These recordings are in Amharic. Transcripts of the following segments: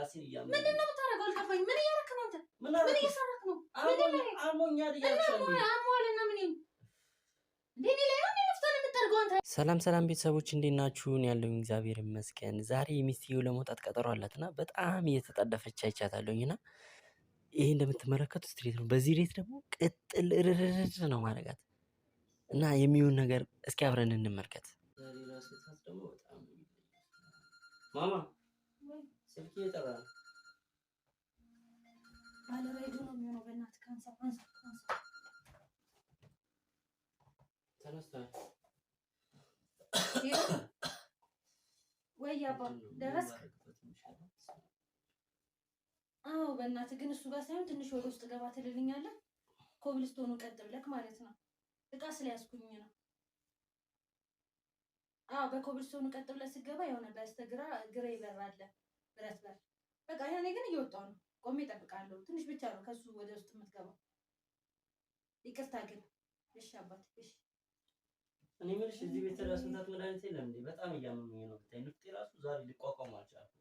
ራሴን እያመመኝ ምንድን ነው የምታደርገው? አልገባኝም። ምን እያደረክ ነው አንተ? ምን እየሰራክ ነው? አሞኛል እያልኩሽ ነው። አሞኛልና ምን እንዴ ላይ ነው ነፍታን የምታደርገው አንተ? ሰላም ቤተሰቦች እንዴት ናችሁ? ያለውኝ እግዚአብሔር ይመስገን። ዛሬ ሚስቴው ለመውጣት ቀጠሮ አላትና በጣም እየተጣደፈች አይቻታለሁኝና ይሄ እንደምትመለከቱት ስትሬት ነው። በዚህ ሬት ደግሞ ቅጥል ርርርር ነው ማረጋት እና የሚሆን ነገር እስኪ አብረን እንመልከት። ማማ ስልክ እየጠራ ነው። ባለራይዱ ነው የሚሆነው። በእናትህ ካንሳ ተነስቷል ወይ አባ ደረስክ? አዎ በእናትህ ግን እሱ ጋር ሳይሆን ትንሽ ወደ ውስጥ ገባ ትልልኛለህ። ኮብልስቶኑ ቀጥ ብለክ ማለት ነው። እቃ ስለያዝኩኝ ነው። አዎ በኮብልስቶኑ ቀጥ ብለህ ስትገባ የሆነ በስተግራ ግራ ይበራል ብረት በር። በቃ ያኔ ግን እየወጣሁ ነው። ቆሜ እጠብቃለሁ። ትንሽ ብቻ ነው ከሱ ወደ ውስጥ የምትገባው። ይቅርታ ግን እሺ አባት እሺ። እኔ የምልሽ እዚህ ቤት ራስ ምታት መድኃኒት የለም እንዴ? በጣም እያመመኝ ነው። ብታይ ንፍጤ ራሱ ዛሬ ሊቋቋም አልቻልኩም።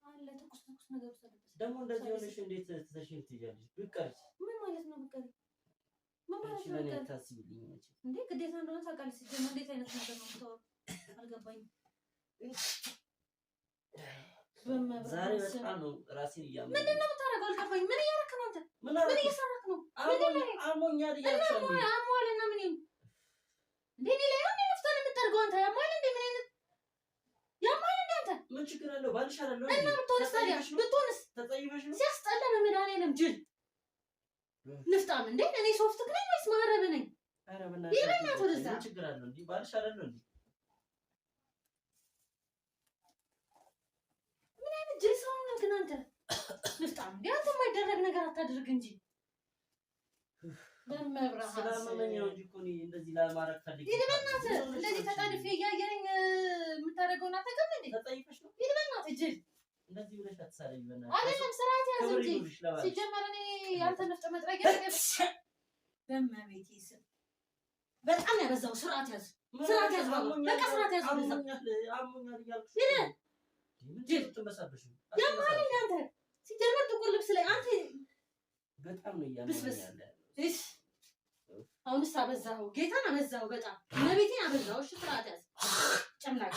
አለ ትኩስ ነገር ወሰደበት። ደግሞ እንደዚህ ሆነሽ እንዴት ትተሽኝ ትሄጃለሽ? ብቀርሽ ምን ማለት ነው? ብቀር ምን ማለት ነው? ለኔ ታስቢልኝ እንጂ እንዴ ግዴታ እንደሆነ ታውቃለሽ። ሲጀመር እንዴት አይነት ነገር ነው የምታወራው? አልገባኝም። ዛሬ በጣም ነው ራሴን እያመመኝ። ምንድን ነው የምታደርገው? አልገባኝም። ምን እያደረክ ነው አንተ? ምን እየሰራክ ነው? አሞኛል እያልኩሽ ነው። አሞኛልና ምን እንዴ ላይ ነው ነፍታን የምታደርገው አንተ? ያማል እንዴ? ምን አይነት ያማል እንዴ አንተ? ምን ችግር አለው? ባልሽ አይደለም እና ብትሆንስ ታዲያ ብትሆንስ? ተጠይፈሽ ነው? ሲያስጠላ በመድኃኒዓለም ጅል ንፍጣም እንዴ! እኔ ሶፍትክ ነኝ ወይስ ማረብ ነኝ? ኧረ በእናትሽ ምን ችግር አለው? እንዴ ባልሽ አይደለም እንዴ? ምን አይነት ጅል ሰው ነው ግን አንተ? ንፍጣም እንዴ! አንተ የማይደረግ ነገር አታድርግ እንጂ በመብራህ ስለማመኝ ነው እንጂ እኮ እኔ እንደዚህ ለማድረግ ፈልጌ። ይሄ በእናትህ እንደዚህ ተጣድፌ እያየኸኝ የምታደርገውን አታውቅም እንዴ? ተጠይፈሽ ነው? ይሄ በእናትህ ጅል እንደዚህ ብለሽ አትሳለኝ በእናትህ። አይደለም ስርዓት ያዝ እንጂ ሲጀመር እኔ ያንተ ነፍጥ መጥረጊያ በመቤቴ ስም በጣም ያበዛው። ስርዓት ያዝ በቃ ስርዓት ያዝ። አሞኛል እያልኩሽ ምን ጅል ትመሳበሽ ነው? ያማል እንደ አንተ ሲጀመር ጥቁር ልብስ ላይ አንተ በጣም ነው እያመመኝ ያለ። እሺ አሁንስ አበዛኸው፣ ጌታን አበዛኸው፣ በጣም ነቢቴን አበዛኸው። እሺ ስርዓት ያዝ ጨምላቅ